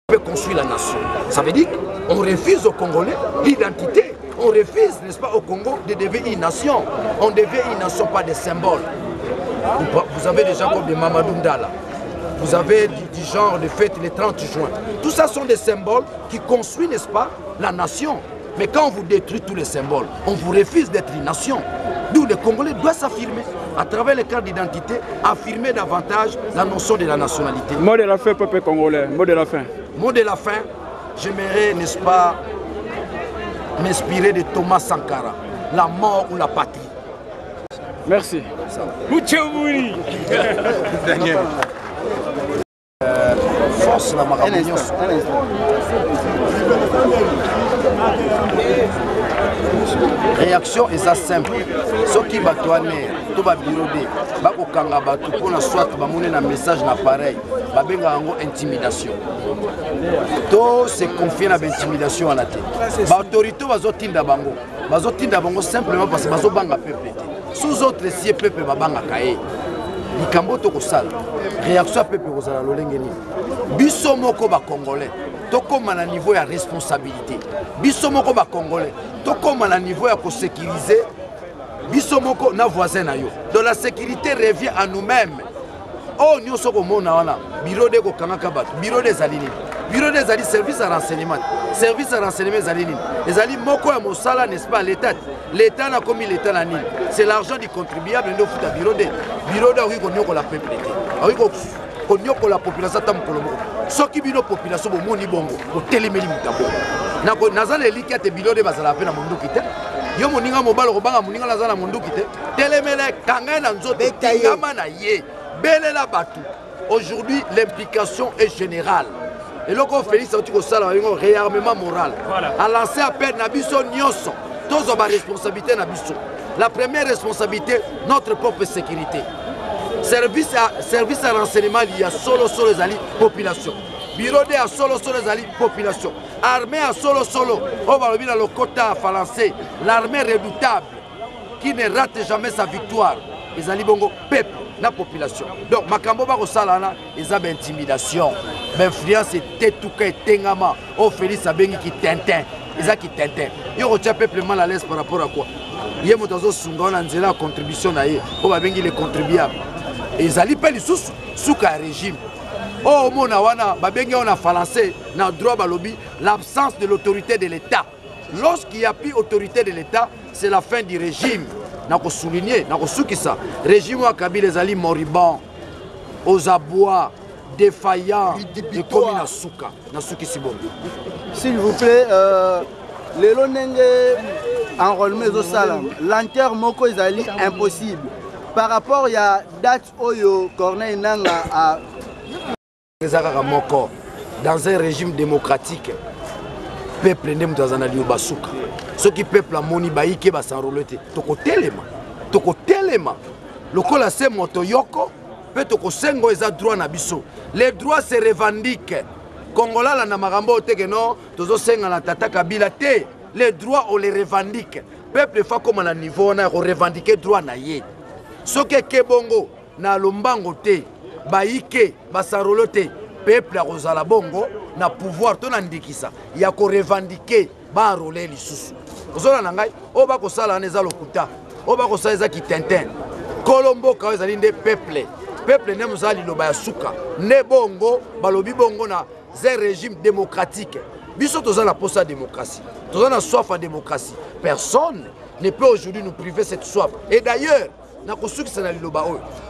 peut construire la nation. Ça veut dire qu'on refuse aux Congolais l'identité. On refuse, n'est-ce pas, au Congo de devenir une nation. On devient une nation, pas des symboles. Vous avez des gens comme des Mamadou Ndala. Vous avez du genre de fête le 30 juin. Tout ça sont des symboles qui construisent, n'est-ce pas, la nation. Mais quand on vous détruit tous les symboles, on vous refuse d'être une nation. D'où les Congolais doivent s'affirmer, à travers les cartes d'identité, affirmer davantage la notion de la nationalité. Mot de la fin, peuple congolais, mot de la fin. Mot de la fin, j'aimerais, n'est-ce pas, m'inspirer de Thomas Sankara, la mort ou la patrie. Merci. Mouchemouri. Daniel. Force la maramignon. Réaction est ça simple. Ce qui va tourner, tout va biroder. Bako kanga batu pour la soit bamone na message na pareil. Babenga ngo intimidation. To se confier na intimidation à la tête. Ba autorité bazotinda bango. Bazotinda bango simplement parce que bazobanga peuple. Sous autres si peuple babanga kaé. Likambo to ko sala. Réaction peuple ko sala lolengeni. Biso moko ba congolais. Tokoma na niveau ya responsabilité. Biso moko ba congolais. Tokoma na niveau ya ko sécuriser. Biso moko na voisin na yo. Donc la sécurité revient à nous-mêmes. Oh nous sommes mona wana. Bureau de ko kangaka bat. Bureau des alini. Bureau des alini service à renseignement. Service à renseignement des alini. Les alini moko ya mosala n'est-ce pas l'état. L'état n'a commis l'état na nini. C'est l'argent du contribuable ndo futa bureau de oui ko nyoko la peuple. Oui ko nyoko la population tam kolombo. Soki bino population bo moni bongo ko telemeli mutambo. Nako nazala eliki te bureau de bazala pe na monduki te. Yo moninga mobalo ko banga moninga nazala monduki te. Telemele kanga na nzoto tingama na ye. Belela batu. Aujourd'hui l'implication est générale. Et là qu'on fait ça tu sala un réarmement moral. À lancer appel na biso nyonso. Tous ont responsabilité na biso. La première responsabilité notre propre sécurité. Service à renseignement il y a solo les alliés population. Bureau de à solo les alliés population. Armée à solo. On va revenir dans le quota français. L'armée redoutable qui ne rate jamais sa victoire. Les alliés bongo peuple la population. Donc makambo ba ko salana eza ba intimidation. L'influence était tout ka tengama. O Félix abengi ki tintin. Eza ki tintin. Yo ko tia peuple mal à l'aise par rapport à quoi? Yé motazo sunga na nzela contribution na ye. O ba bengi les contribuables. Ils allaient pas les sous régime. Oh mona wana babengi on a français na droit balobi l'absence de l'autorité de l'État. Lorsqu'il n'y a plus autorité de l'État, c'est la fin du régime. Nako souligner, nako soukisa. Régime wa Kabila les alliés moribonds, aux abois, défaillants, et comme na souka, na souki sibon. S'il vous plaît, les lonenge enrôlement au salam, l'enterre moko ezali impossible. Par rapport à la date Oyo Corneille Nanga à dans un régime démocratique, peuple n'est pas dans un basuka. Ce qui peuple a moni baïke ba s'enrouler. Toko telema. Le kola se moto yoko peut toko sengo eza droit na biso. Les droits se revendiquent. Congolais la na marambo teke non, tozo senga na tata Kabila te. Les droits on les revendique. Peuple fa comme na niveau na revendiquer droit na ye. Soke kebongo na lombango te baike basarolo te peuple a rozala bongo na pouvoir to na ndikisa ya ko revendiquer ba rôler lisusu ozola na ngai o ba ko sala neza lokuta o ba ko sala eza kitintin kolombo ka ezali nde peuple ne muzali loba ya suka ne bongo balobi bongo na un régime démocratique biso tozala posa démocratie tozala soif à démocratie personne ne peut aujourd'hui nous priver cette soif et d'ailleurs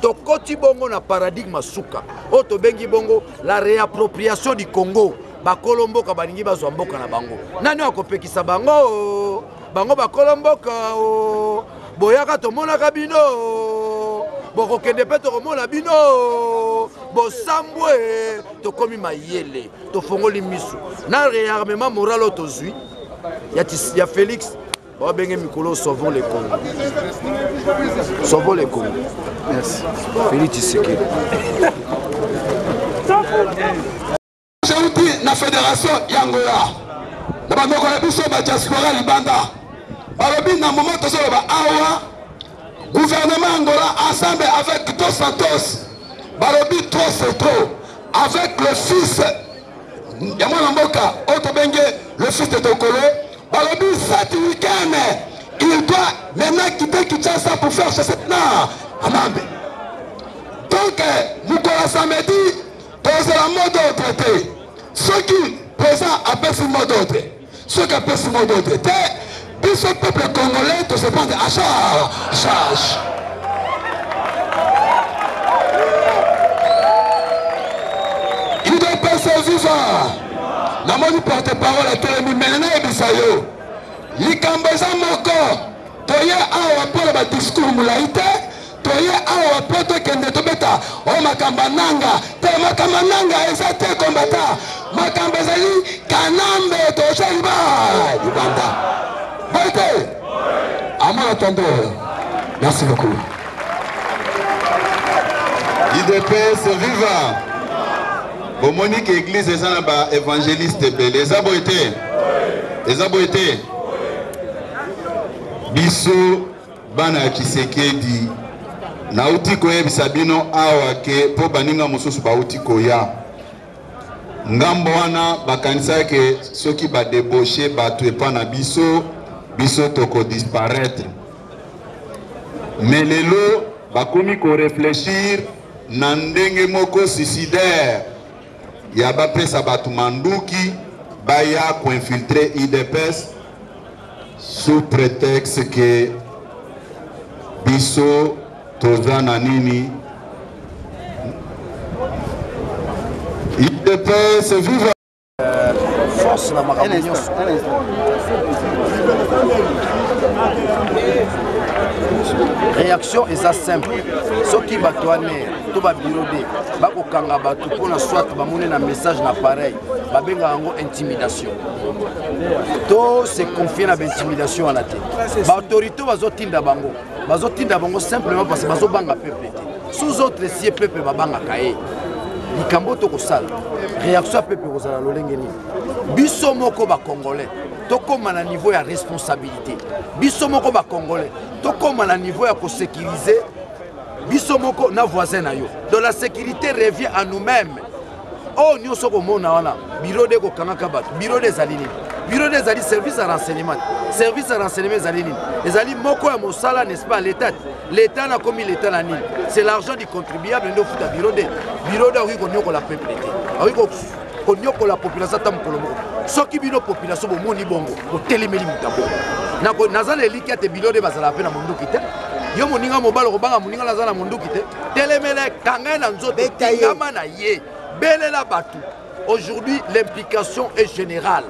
tokoti bongo na paradigme suka oto bengi bongo la réappropriation du Congo bakolombo ka baningi bazwa mboka na bango nani akopekisa bango bakolomboka boyaka tomonaka bino bokokende pe tokomona bino bosambwe tokomi mayele tofongoli misu na réarmement moral otozwi ya Félix. Oh, ben, Mikolo, sauvons les Congo. Sauvons les Congo. Merci. Félix Tshisekedi. J'ai dit la fédération Yangola. La diaspora Libanda. Balobi na moment awa gouvernement Angola ensemble avec Dos Santos. Balobi trop c'est trop. Avec le fils ya mwana mboka oto benge le fils de Tokolo balobi cet week-end il doit maintenant quitter Kinshasa pour faire chez cette amambe. Donc mukola samedi poser la mot d'ordre te ceux qui présent appellent ce mot d'ordre ceux qui appellent ce mot d'ordre te puis ce peuple congolais te se prendre à charge. Il doit passer vivant. La moni porte-parole à Télémi maintenant et Bissayo. Likambeza moko. Toye awa pour le discours moulaïté. Toye awa pour toi qui est tobeta. Oh makambananga. Te makambananga ezate combattant. Makambezali kanambe toshaiba. Uganda. Voyez. À mon attendeur. Merci beaucoup. IDPS vivant. Bon, Monique Église, les évangélistes, les aboïtés. Les aboïtés. Biso, Bana Kisekedi. Nauti koye bisabino awake po baninga mususu bauti koya. Ngambo wana bakanisa ke soki ba débauché ba tuepa na biso toko disparaître. Mais lelo bakomi ko réfléchir na ndenge moko suicidaire. Yaba pesa batu manduki baya ko infiltrer IDPS sous prétexte que biso tozana nini IDPS viva force na makambo. Réaction est simple. Ce qui va tourner, tout va biroder. Bako kanga batu pour na soit bamone na message na pareil. Babenga ngo intimidation. To se confier na intimidation à la tête. Ba autorité bazotinda bango. Bazotinda bango simplement parce que bazobanga peuple. Sous autres si peuple babanga kaé. Likambo to kosala. Réaction peuple kozala lolengeni. Biso moko ba congolais. Tokoma na niveau ya responsabilité. Biso moko ba congolais. Tokoma na niveau ya ko sécuriser. Biso moko na voisin na yo. Donc la sécurité revient à nous-mêmes. Oh nyoso ko mona wana. Bureau de ko kanga kabat. Bureau des alini. Bureau des alini service à renseignement. Service à renseignement alini. Les alini moko ya mosala n'est-ce pas l'état. L'état n'a commis l'état na nini. C'est l'argent du contribuable ndo futa bureau de. Bureau de ko nyoko la peuple. Oui ko nyoko la population tam kolomo. Soki bino population bo moni bongo. Ko telemeli mutabo. Nako nazala eliki ate bureau de bazala pe na mundu kite. Yo moninga mobalo kobanga moninga nazala mundu kite. Telemele kanga na nzoto tingama na ye. Belela batu. Aujourd'hui l'implication est générale.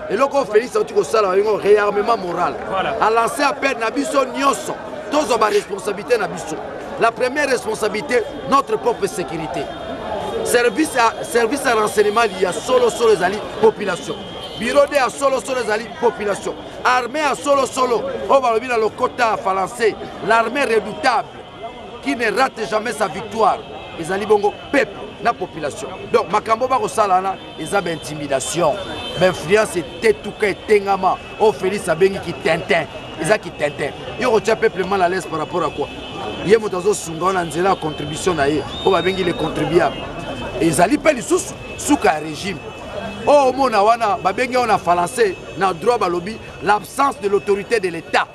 Et là qu'on fait ça tu ko sala un réarmement moral. À lancer appel na biso nyonso. Tous ont responsabilité na biso. La première responsabilité notre propre sécurité. Service à renseignement il y a solo les alliés population. Bureau de à solo les alliés population. Armée à solo. On va revenir dans le quota français. L'armée redoutable qui ne rate jamais sa victoire. Les alliés bongo peuple la population. Donc makambo ba ko salana ils ont intimidation. L'influence était tout cas tengama. Oh Félix abengi qui tintin. Ils ont qui tintin. Yo retient peuple mal à l'aise par rapport à quoi? Yé motazo sunga on a nzela contribution na ye. On va bengi les contribuables. Et ils allaient sous souka régime. Oh mona wana babengi on a français na droit balobi l'absence de l'autorité de l'État.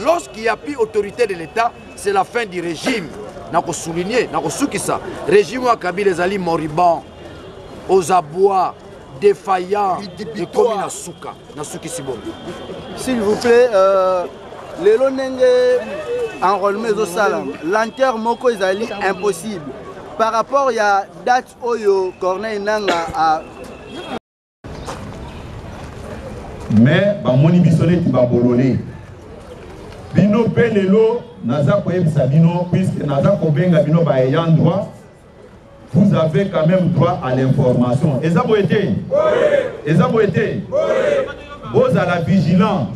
Lorsqu'il n'y a plus autorité de l'État, c'est la fin du régime. N'a pas souligné, n'a pas souki ça. Régime à Kabila les alliés moribonds, aux abois, défaillants, et comme na souka, na souki si bon. S'il vous plaît, les lonenge enrôlement au salam, l'enterre moko ezali impossible. Par rapport à la date Oyo Corneille Nanga à. Mais bamoni bisole ti babolole. Bino pelelo naza koyebisa bino puisque naza kobenga bino ba ayant droit. Vous avez quand même droit à l'information. Ezabo été. Oui. Ezabo été. Oui. Vous à la vigilance.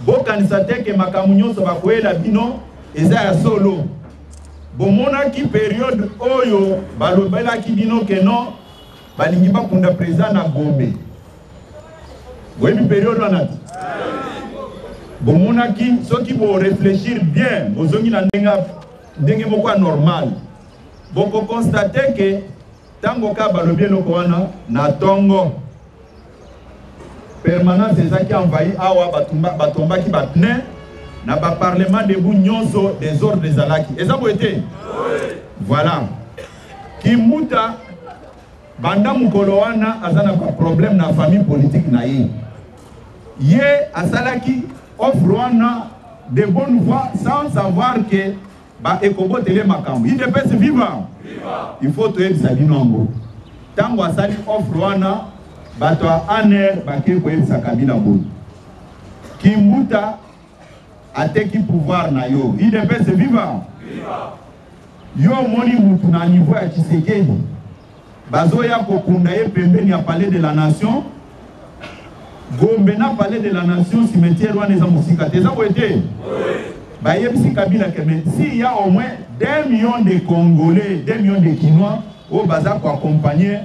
Bo kanisate ke makamunyo so bakoyela bino eza ya solo. Bomona ki période oyo balobela ki bino ke non balingi bakunda président na Gombe. Oui, période wana. Bomona ki soki bo réfléchir bien, bozongi na ndenge moko normal. Boko constater que tango ka balobi eloko wana na tongo permanence ezaki envahi awa batombaki bapne na baparlement debu nyonso des ordres ezalaki eza boye te voilà Kimbuta banda mukolo wana aza na problème na famille politique na ye asalaki offre wana de bonne voie sans savoir que ba ekobotele makambo IDPS vivant il faut toyebisa bino yango tango asali offre wana bato aner bake koyebisa kabila boye Kimbuta ateki pouvoir na yo IDPS vivant yo moni mutu na niveau ya Tshisekedi bazoya kokunda ye pembeni ya palais de la nation Gombe na palais de la nation cimetière wana eza musika te eza boye te bayebisi Kabila keme si y a au moins 2 millions de Congolais 2 millions de Kinois au baza ko accompagner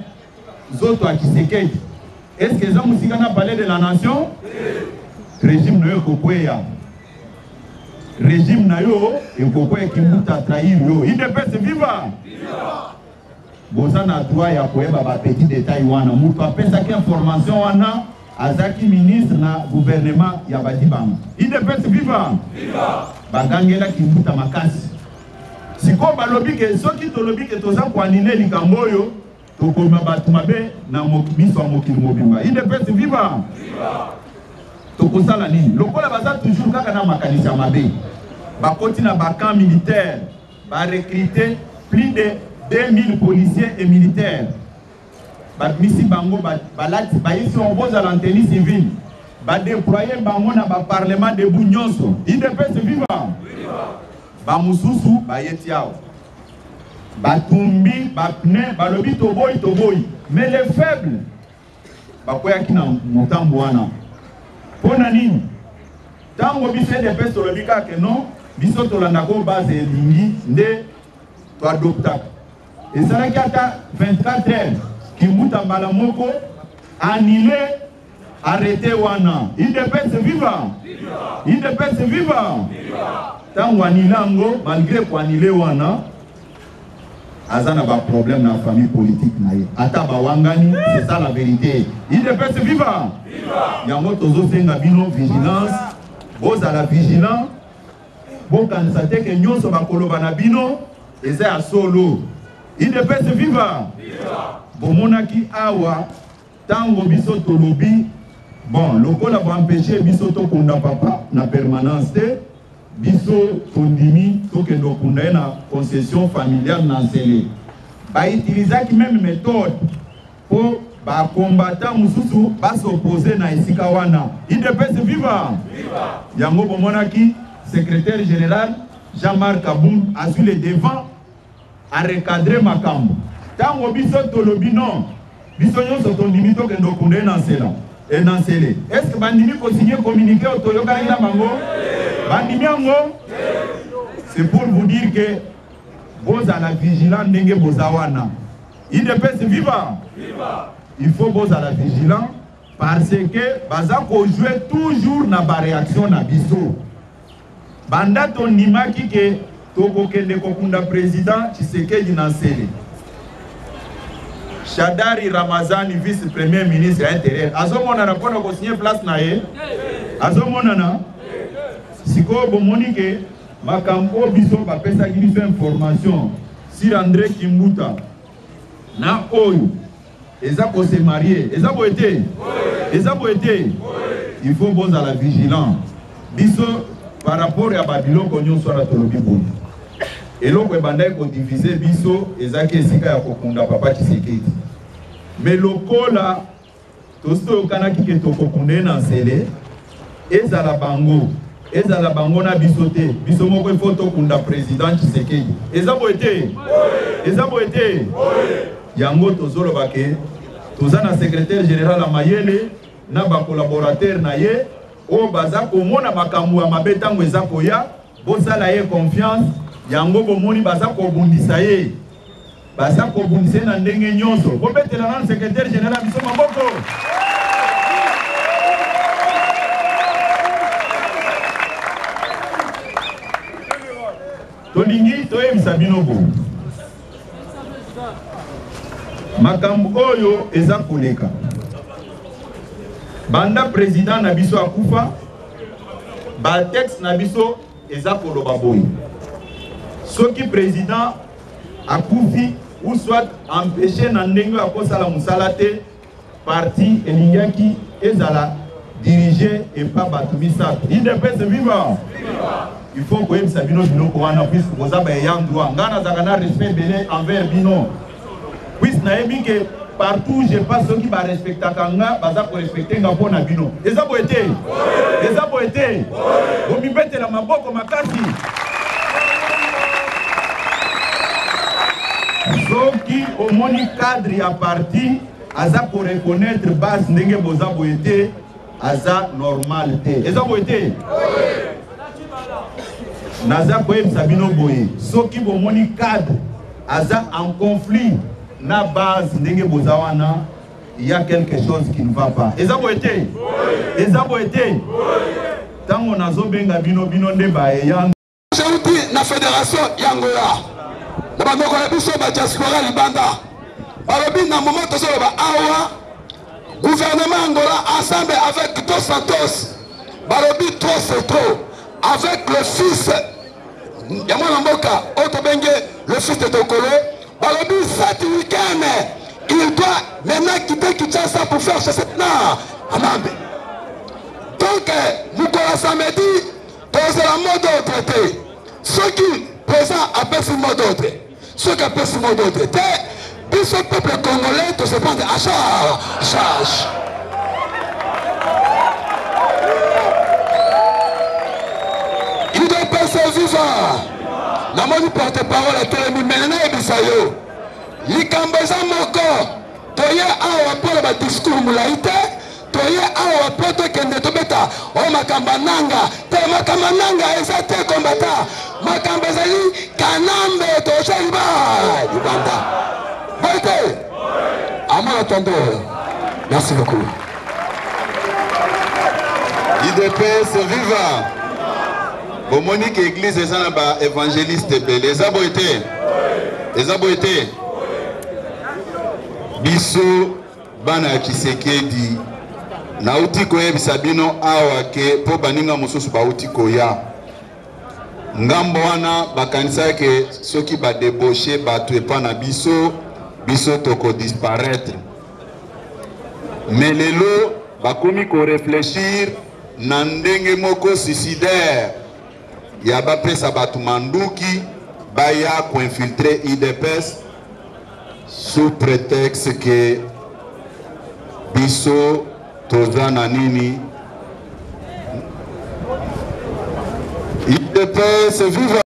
zoto à Tshisekedi est-ce que eza musika na palais de la nation régime na yo kokweya régime na yo ekokweya Kimbuta trahir yo IDPS vivant boza na droit ya koyeba ba petit détail wana mutu apesaki information wana azaki ministre na gouvernement ya badibanga IDPS vivant bagangela Kimbuta makasi siko balobi ke soki tolobi ke toza koanine likambo oyo tokoma batu mabe na miso ya mokili mobimba IDPS vivant tokosala nini lokola baza toujours kaka na makanisi ya mabe bakoti na bakamp militaire barecruter plus de 2000 policiers et militaires. Badmisi bango balati baisi on boza à l'antenne civile. Ba déployer bango na ba parlement de Bunyonso. IDPS vivant. Ba mususu ba yetiao. Ba tumbi ba pne ba lobi toboy. Mais les faibles ba koya kina motambo wana. Pona nini? Tango biso IDPS lobika ke non, biso tolanda ko base lingi nde to adopta. Et ça n'a qu'à 24 heures, Kimbuta Malamoko annulé, arrêté wana. IDPS vivant. IDPS vivant. Tant wanilango, malgré qu'on annulé wana, azana ba problème dans la famille politique naïe. Ata ba wangani, c'est ça la vérité. IDPS vivant. Yango tozo senga bino vigilance, boz à la vigilance. Bon quand ça te que nyonso ba koloba na bino, eza a solo. IDPS vivant. Bomonaki awa tango biso tolobi bon lokola va empêcher biso to kunda papa na permanence te biso tondimi to kendo kunda na concession familiale na Nzele ba utilisaki même méthode pour ba combattant mususu ba s'opposer na esika wana IDPS vivant yango bomonaki secrétaire général Jean-Marc Kaboum a su le devant à recadrer makambo tango biso tolobi non biso nyonso tondimi to kendo kunde na Nzela et na Nzele est-ce que bandimi ko signer communiqué au toyoka ina bango bandimi yango c'est pour vous dire que vous à la vigilance ndenge bozawana IDPS vivant il faut vous à la vigilance parce que baza ko jouer toujours na ba réaction na biso banda tondimaki ke tokokende kokunda président Tshisekedi na Nzele Shadari Ramazani vice-premier ministre intérieur azomona na pona ko signer place na ye azomona na siko bomonike makambo biso ba pesa biso information sur André Kimbuta na oyo eza ko se marier eza boete il faut bon à la vigilance biso par rapport à Babylone konyo so la tolobi bon et l'on peut bandai ko diviser biso ezaki esika ya kokunda papa Tshisekedi mais lokola tosto kanaki ke tokokunde na Nzele ezala bango na biso te biso moko il faut tokunda président Tshisekedi eza boete yango tozolo bake toza na secrétaire général Amayele na ba collaborateur na ye o baza komona makambo ya mabe tango eza koya bozala ye confiance yango bomoni baza kobundisa ye baza kobundisa na ndenge nyonso bobetela na secrétaire général biso maboko tolingi toyebisa bino bo makambo oyo eza koleka banda président na biso akufa ba texte na biso eza koloba boye soki président akufi ou soit empêché na ndenge akosala musala te parti elingaki ezala dirigé et pas bato misato IDPS vivant il faut koyebisa bino biloko wana puisque boza bayeyang droit nga nazalaka na respect belé envers bino puisque nayebi ke partout je passe soki barespectaka nga baza korespecte nga mpo na bino eza boye te eza boye te bomibetela maboko makasi soki omoni cadre ya parti aza koreconnaître base ndenge boza boye te aza normal te eza boye te naza koyebisa bino boye soki bomoni cadre aza en conflit na base ndenge boza wana il y a quelque chose qui ne va pas eza boye te eza boye te tango nazobenga bino bino nde baeya jeuti na fédération yangola na bandoko na biso ba diaspora libanda balobi na moment tozoloba awa gouvernement Angola ensemble avec Dos Santos balobi trop c'est trop avec le fils Yamana Mboka Otobenge le fils de Tokolo balobi cet week-end il doit maintenant quitter Kinshasa pour faire chez cette Amambe donc Mukola samedi dans la mode d'ordre ceux qui présent appellent ce mot d'ordre ceux qui appellent ce mot d'ordre puis ce peuple congolais de se prendre à charge. Il doit passer vivant. La moni porte-parole à Télémi maintenant et Bissayo. Likambeza moko. Toye awa pour le discours moulaïté. Toye awa pour te kende to beta. Oh makambananga. Te makambananga ezate combattant. Makambezali kanambe to chaliba. Uganda. À moi attendez. Merci beaucoup. IDPS vivant. Bon Monique église est un évangéliste les aboïtés. Les aboïtés. Biso bana Kisekedi. Nauti koye bisabino awake po baninga mususu bauti koya. Ngambo wana bakanisa ke soki ba débauché ba tuepa na biso biso toko disparaître mais lelo bakomi ko réfléchir na ndenge moko suicidaire ya bapesa batu manduki baya ko infiltrer IDPS sous prétexte que biso toza na nini IDPS viva